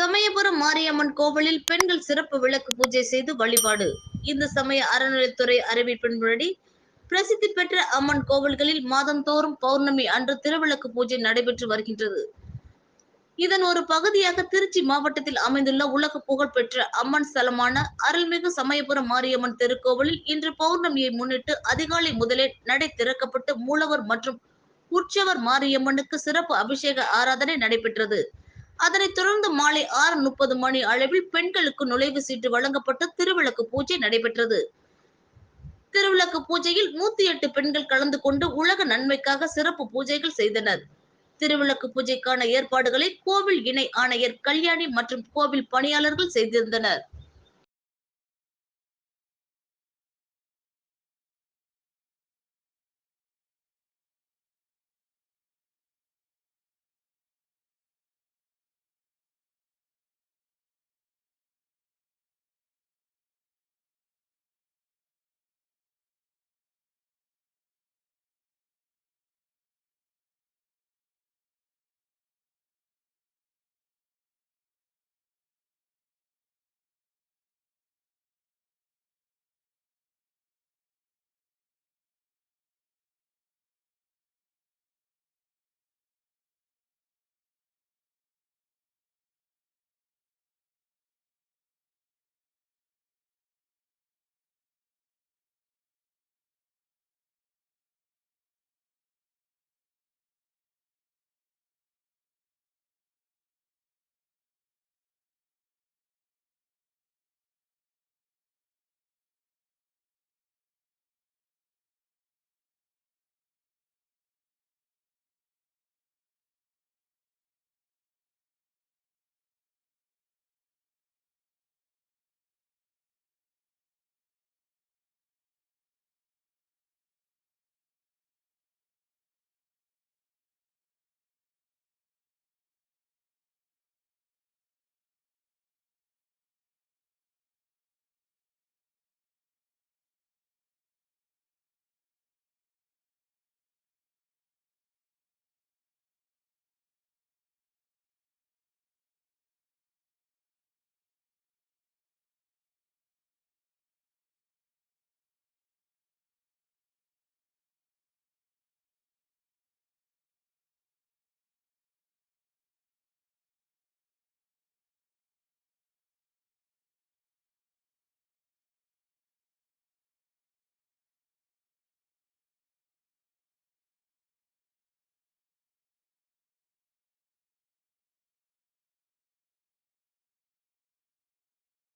சமயபுரம் மாரியம்மன் கோவிலில் பெண்கள் சிறப்பு விளக்கு பூஜை செய்து வழிபாடு. இந்து சமய அறநிலையத்துறை அறிவிப்பின்படி பிரசித்தி பெற்ற அம்மன் கோவில்களில் மாதந்தோறும் பௌர்ணமி அன்று திருவிளக்கு பூஜை நடைபெற்று வருகின்றது. இதன் ஒரு பகுதியாக திருச்சி மாவட்டத்தில் அமைந்துள்ள உலக புகழ்பெற்ற அம்மன் ஸ்தலமான அருள்மிகு சமயபுரம் மாரியம்மன் திருக்கோவிலில் இன்று பௌர்ணமியை முன்னிட்டு அதிகாலை முதலே நடை திறக்கப்பட்டு மூலவர் மற்றும் உற்சவர் மாரியம்மனுக்கு சிறப்பு அபிஷேக ஆராதனை நடைபெற்றது. அதனைத் தொடர்ந்து மாலை 6:30 மணி அளவில் பெண்களுக்கு நுழைவு சீட்டு வழங்கப்பட்டு திருவிளக்கு பூஜை நடைபெற்றது. திருவிளக்கு பூஜையில் 108 பெண்கள் கலந்து கொண்டு உலக நன்மைக்காக சிறப்பு பூஜைகள் செய்தனர். திருவிளக்கு பூஜைக்கான ஏற்பாடுகளை கோவில் இணை ஆணையர் கல்யாணி மற்றும் கோவில் பணியாளர்கள் செய்திருந்தனர்.